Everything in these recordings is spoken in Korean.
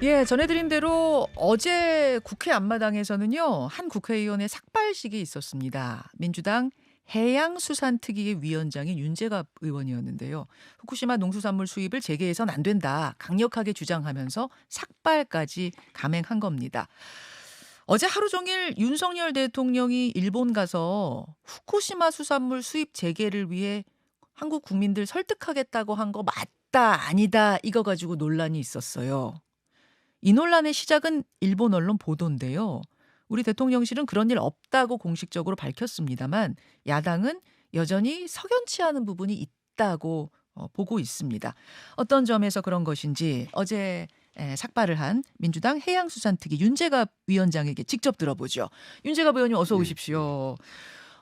예, 전해드린 대로 어제 국회 앞마당에서는요, 한 국회의원의 삭발식이 있었습니다. 민주당 해양수산특위의 위원장인 윤재갑 의원이었는데요. 후쿠시마 농수산물 수입을 재개해선 안 된다, 강력하게 주장하면서 삭발까지 감행한 겁니다. 어제 하루 종일 윤석열 대통령이 일본 가서 후쿠시마 수산물 수입 재개를 위해 한국 국민들 설득하겠다고 한 거 맞다, 아니다, 이거 가지고 논란이 있었어요. 이 논란의 시작은 일본 언론 보도인데요. 우리 대통령실은 그런 일 없다고 공식적으로 밝혔습니다만 야당은 여전히 석연치 않은 부분이 있다고 보고 있습니다. 어떤 점에서 그런 것인지 어제 삭발을 한 민주당 해양수산특위 윤재갑 위원장에게 직접 들어보죠. 윤재갑 의원님 어서 예. 오십시오.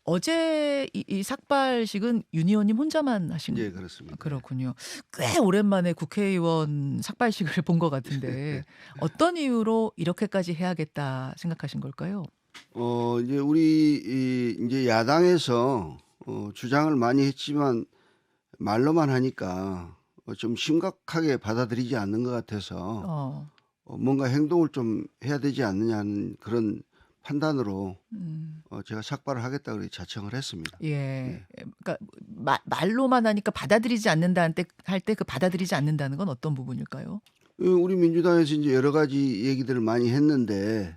어제 이 삭발식은 윤 의원님 혼자만 하신 예, 그렇습니다. 그렇군요. 꽤 오랜만에 국회의원 삭발식을 본 것 같은데 어떤 이유로 이렇게까지 해야겠다 생각하신 걸까요? 이제 우리 이제 야당에서 주장을 많이 했지만 말로만 하니까 좀 심각하게 받아들이지 않는 것 같아서 어. 뭔가 행동을 좀 해야 되지 않느냐는 그런 판단으로 음. 제가 삭발을 하겠다 그렇게 자청을 했습니다. 예. 예. 그러니까 말로만 하니까 받아들이지 않는다 할 때 그 받아들이지 않는다는 건 어떤 부분일까요? 우리 민주당에서 이제 여러 가지 얘기들을 많이 했는데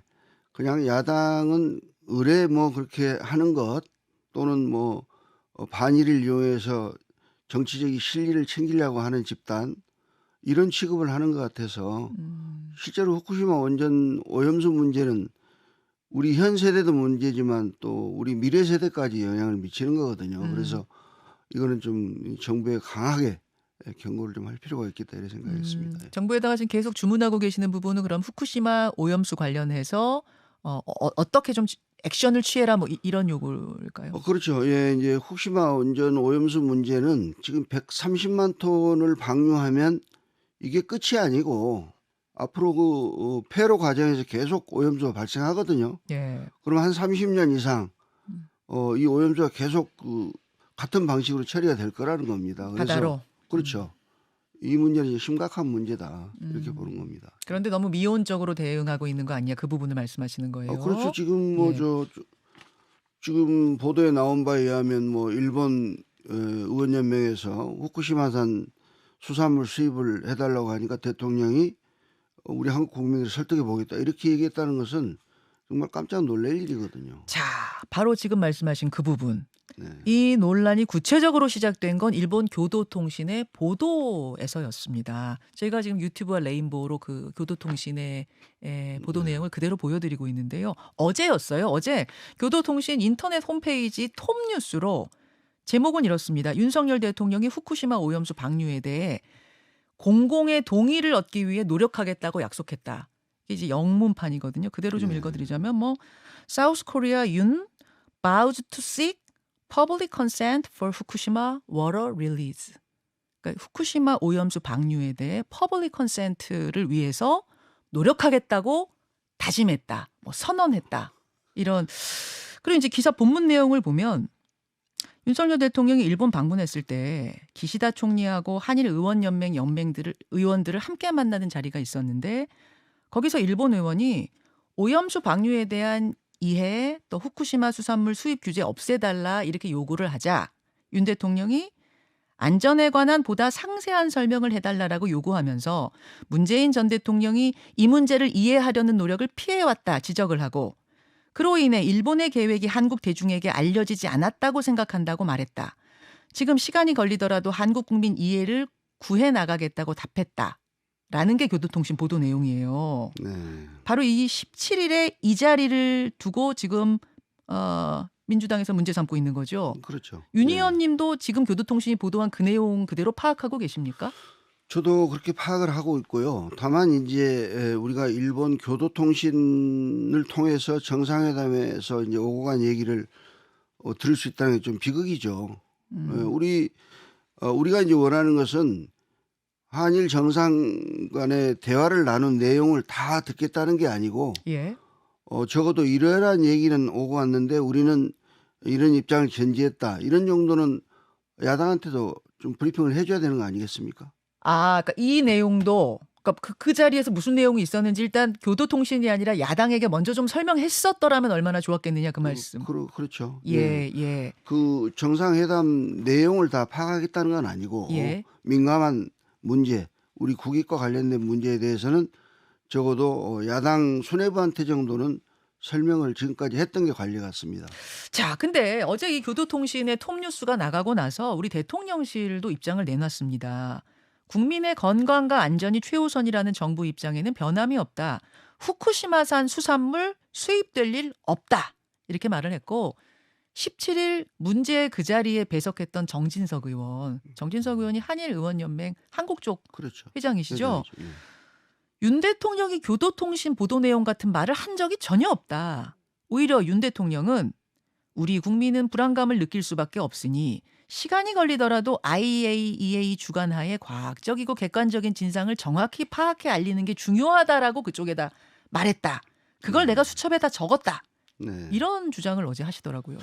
그냥 야당은 의뢰 뭐 그렇게 하는 것 또는 뭐 반일을 이용해서 정치적인 실리를 챙기려고 하는 집단 이런 취급을 하는 것 같아서 음. 실제로 후쿠시마 원전 오염수 문제는 우리 현 세대도 문제지만 또 우리 미래 세대까지 영향을 미치는 거거든요. 그래서 이거는 좀 정부에 강하게 경고를 좀 할 필요가 있겠다 이런 생각을 했습니다. 예. 정부에다가 지금 계속 주문하고 계시는 부분은 그럼 후쿠시마 오염수 관련해서 어떻게 좀 액션을 취해라 뭐 이런 요구일까요? 그렇죠. 예, 이제 후쿠시마 원전 오염수 문제는 지금 130만 톤을 방류하면 이게 끝이 아니고 앞으로 폐로 과정에서 계속 오염수가 발생하거든요. 예. 그럼 한 30년 이상 음. 이 오염수가 계속 같은 방식으로 처리가 될 거라는 겁니다. 그래서 바다로. 그렇죠. 이 문제는 이제 심각한 문제다 이렇게 음. 보는 겁니다. 그런데 너무 미온적으로 대응하고 있는 거 아니냐 그 부분을 말씀하시는 그렇죠. 거예요? 지금 뭐 예. 지금 보도에 나온 바에 의하면 뭐 일본 의원연맹에서 후쿠시마산 수산물 수입을 해달라고 하니까 대통령이 우리 한국 국민을 설득해 보겠다 이렇게 얘기했다는 것은 정말 깜짝 놀랄 일이거든요. 자, 바로 지금 말씀하신 그 부분. 네. 이 논란이 구체적으로 시작된 건 일본 교도통신의 보도에서였습니다. 저희가 지금 유튜브와 레인보우로 그 교도통신의 보도 내용을 그대로 보여드리고 있는데요. 어제였어요. 어제 교도통신 인터넷 홈페이지 톱뉴스로 제목은 이렇습니다. 윤석열 대통령이 후쿠시마 오염수 방류에 대해 공공의 동의를 얻기 위해 노력하겠다고 약속했다. 이게 이제 영문판이거든요. 그대로 좀 네. 읽어드리자면 뭐 South Korea 윤 vows to seek public consent for Fukushima water release. 그러니까 후쿠시마 오염수 방류에 대해 퍼블릭 컨센트를 위해서 노력하겠다고 다짐했다. 뭐 선언했다. 이런 그리고 이제 기사 본문 내용을 보면 윤석열 대통령이 일본 방문했을 때 기시다 총리하고 한일 의원연맹 의원들을 함께 만나는 자리가 있었는데 거기서 일본 의원이 오염수 방류에 대한 이해 또 후쿠시마 수산물 수입 규제 없애달라 이렇게 요구를 하자 윤 대통령이 안전에 관한 보다 상세한 설명을 해달라고 요구하면서 문재인 전 대통령이 이 문제를 이해하려는 노력을 피해왔다 지적을 하고 그로 인해 일본의 계획이 한국 대중에게 알려지지 않았다고 생각한다고 말했다. 지금 시간이 걸리더라도 한국 국민 이해를 구해 나가겠다고 답했다. 라는 게 교도통신 보도 내용이에요. 네. 바로 이 17일에 이 자리를 두고 지금 민주당에서 문제 삼고 있는 거죠. 그렇죠. 윤 네. 의원님도 지금 교도통신이 보도한 그 내용 그대로 파악하고 계십니까? 저도 그렇게 파악을 하고 있고요. 다만 이제 우리가 일본 교도통신을 통해서 정상회담에서 이제 오고 간 얘기를 들을 수 있다는 게 좀 비극이죠. 우리가 이제 원하는 것은 한일 정상 간의 대화를 나눈 내용을 다 듣겠다는 게 아니고 예. 적어도 이러한 얘기는 오고 왔는데 우리는 이런 입장을 견지했다. 이런 정도는 야당한테도 좀 브리핑을 해줘야 되는 거 아니겠습니까? 그러니까 이 내용도 그러니까 그 자리에서 무슨 내용이 있었는지 일단 교도통신이 아니라 야당에게 먼저 좀 설명했었더라면 얼마나 좋았겠느냐 그 말씀. 그렇죠. 예, 예, 그 정상회담 내용을 다 파악하겠다는 건 아니고 예. 민감한 문제, 우리 국익과 관련된 문제에 대해서는 적어도 야당 수뇌부한테 정도는 설명을 지금까지 했던 게 관리 같습니다. 자, 근데 어제 이 교도통신의 톱뉴스가 나가고 나서 우리 대통령실도 입장을 내놨습니다. 국민의 건강과 안전이 최우선이라는 정부 입장에는 변함이 없다. 후쿠시마산 수산물 수입될 일 없다. 이렇게 말을 했고 17일 문제 그 자리에 배석했던 정진석 의원이 한일의원연맹 한국 쪽 그렇죠. 회장이시죠. 예. 윤 대통령이 교도통신 보도 내용 같은 말을 한 적이 전혀 없다. 오히려 윤 대통령은 우리 국민은 불안감을 느낄 수밖에 없으니 시간이 걸리더라도 IAEA 주관하에 과학적이고 객관적인 진상을 정확히 파악해 알리는 게 중요하다라고 그쪽에다 말했다. 그걸 내가 수첩에다 적었다. 네. 이런 주장을 어제 하시더라고요.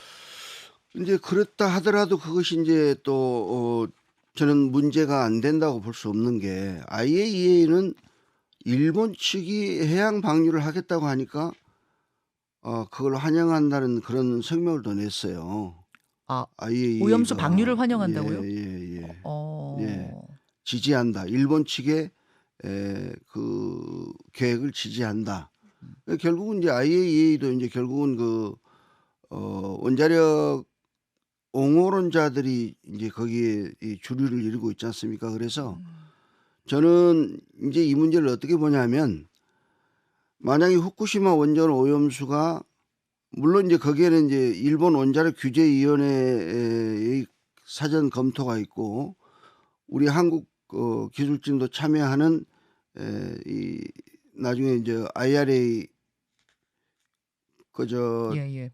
이제 그렇다 하더라도 그것이 이제 또 저는 문제가 안 된다고 볼 수 없는 게 IAEA는 일본 측이 해양 방류를 하겠다고 하니까 그걸 환영한다는 그런 성명을 또 냈어요. 아, IAEA가 오염수 방류를 환영한다고요? 예. 지지한다. 일본 측의 그 계획을 지지한다. 결국은 이제 IAEA도 이제 결국은 그 원자력 옹호론자들이 이제 거기에 이 주류를 이루고 있지 않습니까? 그래서 저는 이제 이 문제를 어떻게 보냐면 만약에 후쿠시마 원전 오염수가 물론 이제 거기에는 이제 일본 원자력 규제위원회의 사전 검토가 있고 우리 한국 기술진도 참여하는 이 나중에 이제 IRA 예.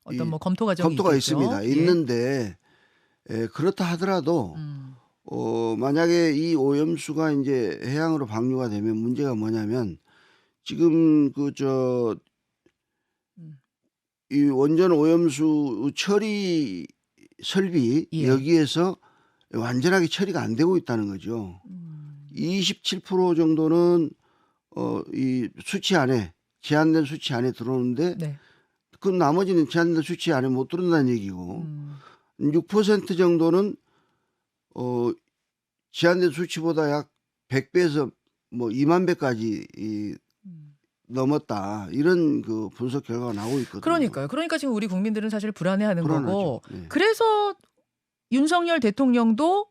어떤 이 뭐 검토 과정이 검토가 있겠죠? 있습니다. 예. 있는데 그렇다 하더라도 만약에 이 오염수가 이제 해양으로 방류가 되면 문제가 뭐냐면 지금 이 원전 오염수 처리 설비 예. 여기에서 완전하게 처리가 안 되고 있다는 거죠. 27% 정도는 이 수치 안에 제한된 수치 안에 들어오는데 네. 그 나머지는 제한된 수치 안에 못 들어온다는 얘기고 6% 정도는 제한된 수치보다 약 100배에서 뭐 2만 배까지 넘었다. 이런 그 분석 결과가 나오고 있거든요. 그러니까요. 그러니까 지금 우리 국민들은 사실 불안해하는 불안하죠. 거고. 네. 그래서 윤석열 대통령도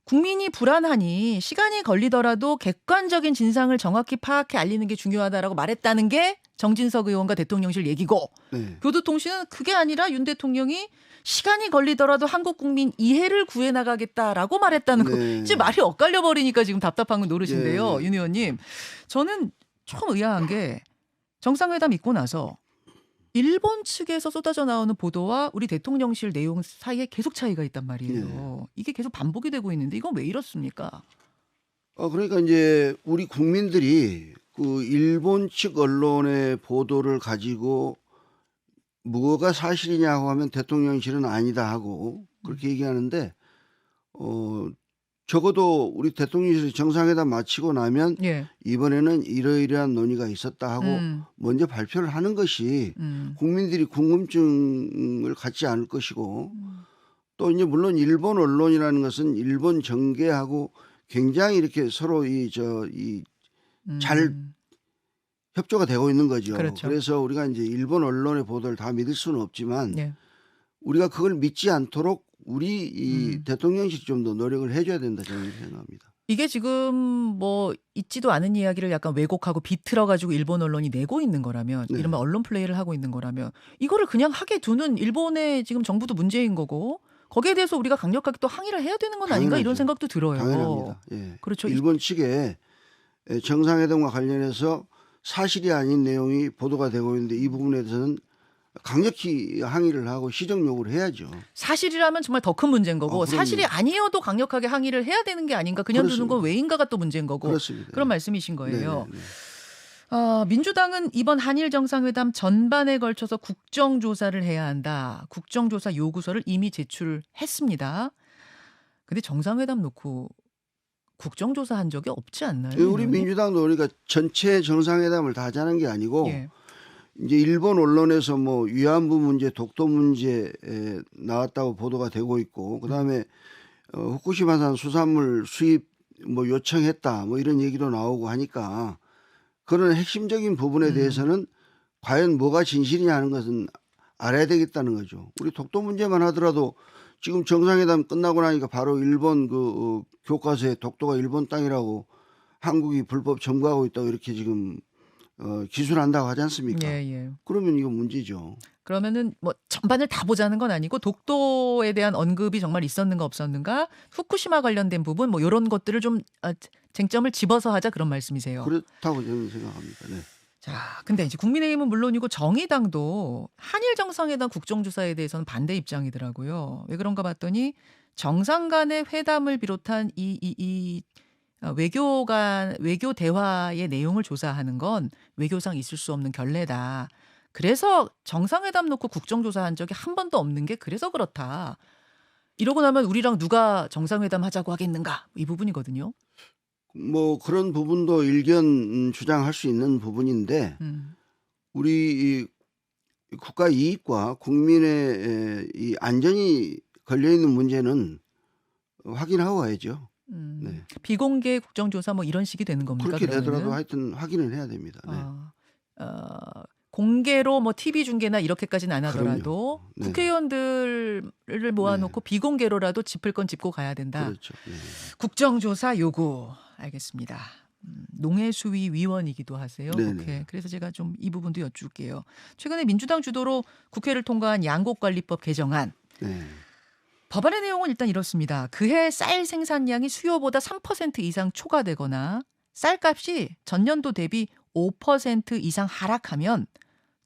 국민이 불안하니 시간이 걸리더라도 객관적인 진상을 정확히 파악해 알리는 게 중요하다라고 말했다는 게 정진석 의원과 대통령실 얘기고 네. 교도통신은 그게 아니라 윤 대통령이 시간이 걸리더라도 한국 국민 이해를 구해 나가겠다라고 말했다는 거. 네. 이제 말이 엇갈려 버리니까 지금 답답한 건 노릇인데요. 네. 윤 의원님. 저는 좀 의아한 게 정상회담 있고 나서 일본 측에서 쏟아져 나오는 보도와 우리 대통령실 내용 사이에 계속 차이가 있단 말이에요. 이게 계속 반복이 되고 있는데 이건 왜 이렇습니까? 그러니까 이제 우리 국민들이 그 일본 측 언론의 보도를 가지고 뭐가 사실이냐고 하면 대통령실은 아니다 하고 그렇게 얘기하는데 적어도 우리 대통령실이 정상회담 마치고 나면 예. 이번에는 이러이러한 논의가 있었다 하고 먼저 발표를 하는 것이 국민들이 궁금증을 갖지 않을 것이고 또 이제 물론 일본 언론이라는 것은 일본 정계하고 굉장히 이렇게 서로 잘 협조가 되고 있는 거죠. 그렇죠. 그래서 우리가 이제 일본 언론의 보도를 다 믿을 수는 없지만 예. 우리가 그걸 믿지 않도록 우리 이 대통령실이 좀 더 노력을 해줘야 된다 저는 이렇게 생각합니다. 이게 지금 뭐 있지도 않은 이야기를 약간 왜곡하고 비틀어 가지고 일본 언론이 내고 있는 거라면 네. 이러면 언론 플레이를 하고 있는 거라면 이거를 그냥 하게 두는 일본의 지금 정부도 문제인 거고 거기에 대해서 우리가 강력하게 또 항의를 해야 되는 건 아닌가 이런 당연하죠. 생각도 들어요. 당연합니다. 예. 그렇죠. 일본 측에 정상회담과 관련해서 사실이 아닌 내용이 보도가 되고 있는데 이 부분에 대해서는 강력히 항의를 하고 시정 요구를 해야죠. 사실이라면 정말 더 큰 문제인 거고 그럼요. 사실이 아니어도 강력하게 항의를 해야 되는 게 아닌가 그냥 두는 건 왜인가가 또 문제인 거고 그렇습니다. 그런 말씀이신 거예요. 네네네. 민주당은 이번 한일 정상회담 전반에 걸쳐서 국정조사를 해야 한다. 국정조사 요구서를 이미 제출했습니다. 근데 정상회담 놓고 국정조사한 적이 없지 않나요? 우리 의원님? 민주당도 그러니까 전체 정상회담을 다 하자는 게 아니고 예. 이제 일본 언론에서 뭐 위안부 문제, 독도 문제 나왔다고 보도가 되고 있고 그다음에 후쿠시마산 수산물 수입 뭐 요청했다 뭐 이런 얘기도 나오고 하니까 그런 핵심적인 부분에 대해서는 과연 뭐가 진실이냐 하는 것은 알아야 되겠다는 거죠. 우리 독도 문제만 하더라도 지금 정상회담 끝나고 나니까 바로 일본 교과서에 독도가 일본 땅이라고 한국이 불법 점거하고 있다고 이렇게 지금 기술한다고 하지 않습니까? 예, 예. 그러면 이거 문제죠. 그러면은 뭐 전반을 다 보자는 건 아니고 독도에 대한 언급이 정말 있었는가 없었는가, 후쿠시마 관련된 부분 뭐 요런 것들을 좀 쟁점을 집어서 하자 그런 말씀이세요. 그렇다고 저는 생각합니다. 네. 자, 근데 이제 국민의힘은 물론이고 정의당도 한일 정상회담 국정조사에 대해서는 반대 입장이더라고요. 왜 그런가 봤더니 정상 간의 회담을 비롯한 이 외교 대화의 내용을 조사하는 건 외교상 있을 수 없는 결례다. 그래서 정상회담 놓고 국정조사한 적이 한 번도 없는 게 그래서 그렇다. 이러고 나면 우리랑 누가 정상회담 하자고 하겠는가? 이 부분이거든요. 뭐 그런 부분도 일견 주장할 수 있는 부분인데 우리 이 국가 이익과 국민의 이 안전이 걸려 있는 문제는 확인하고 가야죠. 네. 비공개 국정조사 뭐 이런 식이 되는 겁니까? 그렇게 그러면은? 되더라도 하여튼 확인을 해야 됩니다. 네. 공개로 뭐 TV 중계나 이렇게까지는 안 하더라도 그럼요. 네. 국회의원들을 모아놓고 비공개로라도 짚을 건 짚고 가야 된다. 그렇죠. 네. 국정조사 요구. 알겠습니다. 농해수위 위원이기도 하세요. 네네. 국회. 그래서 제가 좀 이 부분도 여쭐게요. 최근에 민주당 주도로 국회를 통과한 양곡관리법 개정안. 네. 법안의 내용은 일단 이렇습니다. 그해 쌀 생산량이 수요보다 3% 이상 초과되거나 쌀값이 전년도 대비 5% 이상 하락하면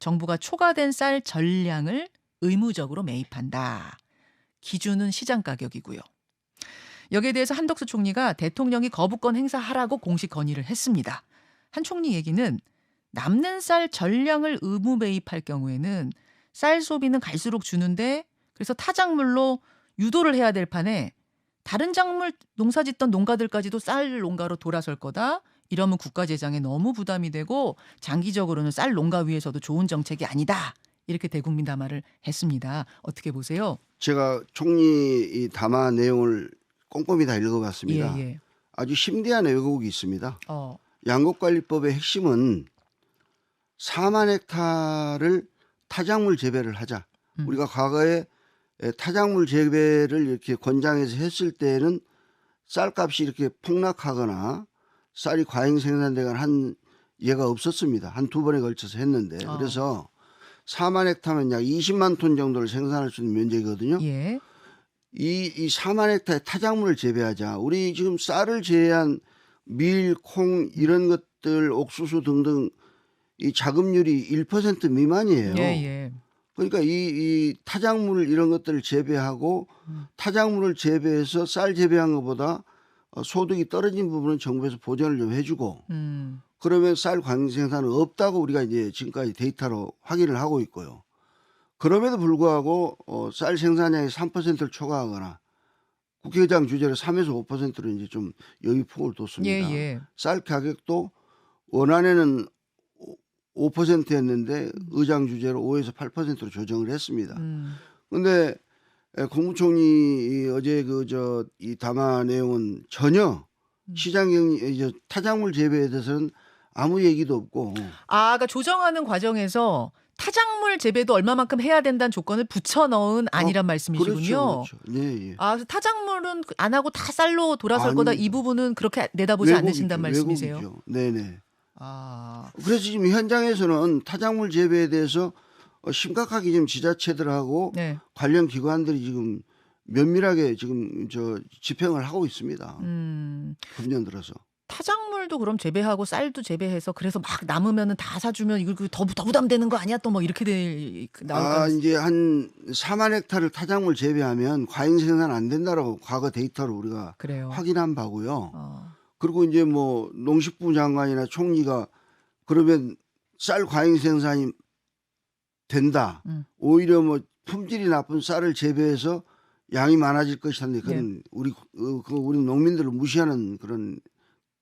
정부가 초과된 쌀 전량을 의무적으로 매입한다. 기준은 시장 가격이고요. 여기에 대해서 한덕수 총리가 대통령이 거부권 행사하라고 공식 건의를 했습니다. 한 총리 얘기는 남는 쌀 전량을 의무 매입할 경우에는 쌀 소비는 갈수록 주는데 그래서 타작물로 유도를 해야 될 판에 다른 작물 농사 짓던 농가들까지도 쌀 농가로 돌아설 거다. 이러면 국가 재정에 너무 부담이 되고 장기적으로는 쌀 농가 위에서도 좋은 정책이 아니다. 이렇게 대국민 담화를 했습니다. 어떻게 보세요? 제가 총리 이 담화 내용을 꼼꼼히 다 읽어봤습니다. 예. 아주 심대한 왜곡이 있습니다. 어. 양곡관리법의 핵심은 4만 헥타를 타작물 재배를 하자. 우리가 과거에 타작물 재배를 이렇게 권장해서 했을 때에는 쌀값이 이렇게 폭락하거나 쌀이 과잉 생산되거나 한 예가 없었습니다. 한 두 번에 걸쳐서 했는데 그래서 4만 헥타면 약 20만 톤 정도를 생산할 수 있는 면적이거든요. 예. 이 4만 헥타의 타작물을 재배하자. 우리 지금 쌀을 제외한 밀, 콩 이런 것들, 옥수수 등등 이 자급률이 1% 미만이에요. 예. 그러니까 이 타작물 이런 것들을 재배하고 타작물을 재배해서 쌀 재배한 것보다 소득이 떨어진 부분은 정부에서 보전을 좀 해주고 그러면 쌀 광 생산은 없다고 우리가 이제 지금까지 데이터로 확인을 하고 있고요. 그럼에도 불구하고 쌀 생산량이 3%를 초과하거나 국회의장 주재로 3에서 5%로 이제 좀 여유폭을 뒀습니다. 예. 쌀 가격도 원안에는 5%였는데 의장 주재로 5에서 8%로 조정을 했습니다. 그런데 국무총리 어제 이 담화 내용은 전혀 시장 경제 타작물 재배에 대해서는 아무 얘기도 없고. 그러니까 조정하는 과정에서 타작물 재배도 얼마만큼 해야 된다는 조건을 붙여 넣은 아니란 말씀이시군요. 그렇죠. 네. 그래서 타작물은 안 하고 다 쌀로 돌아설 거다. 이 부분은 그렇게 내다보지 않으신단 말씀이세요? 외국이죠. 네네. 그래서 지금 현장에서는 타작물 재배에 대해서 심각하게 지금 지자체들하고 관련 기관들이 지금 면밀하게 지금 집행을 하고 있습니다. 금년 들어서. 타작물도 그럼 재배하고 쌀도 재배해서 그래서 막 남으면은 다 사주면 이거 더 부담되는 거 아니야? 또 뭐 이렇게 나올까? 이제 한 4만 헥타를 타작물 재배하면 과잉 생산 안 된다라고 과거 데이터로 우리가 확인한 바고요. 그리고 이제 뭐 농식부 장관이나 총리가 그러면 쌀 과잉 생산이 된다. 오히려 뭐 품질이 나쁜 쌀을 재배해서 양이 많아질 것이라는 그런 우리 농민들을 무시하는 그런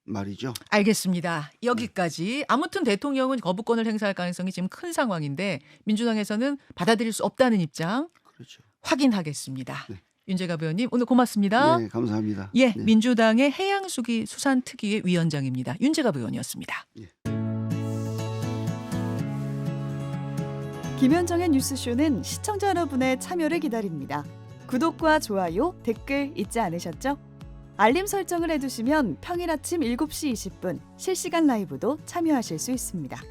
말이죠. 알겠습니다. 여기까지. 아무튼 대통령은 거부권을 행사할 가능성이 지금 큰 상황인데 민주당에서는 받아들일 수 없다는 입장 그렇죠. 확인하겠습니다. 네. 윤재갑 의원님 오늘 고맙습니다. 네, 감사합니다. 예, 네. 민주당의 해양수기 수산특위의 위원장입니다. 윤재갑 의원이었습니다. 김현정의 뉴스쇼는 시청자 여러분의 참여를 기다립니다. 구독과 좋아요, 댓글 잊지 않으셨죠? 알림 설정을 해두시면 평일 아침 7시 20분 실시간 라이브도 참여하실 수 있습니다.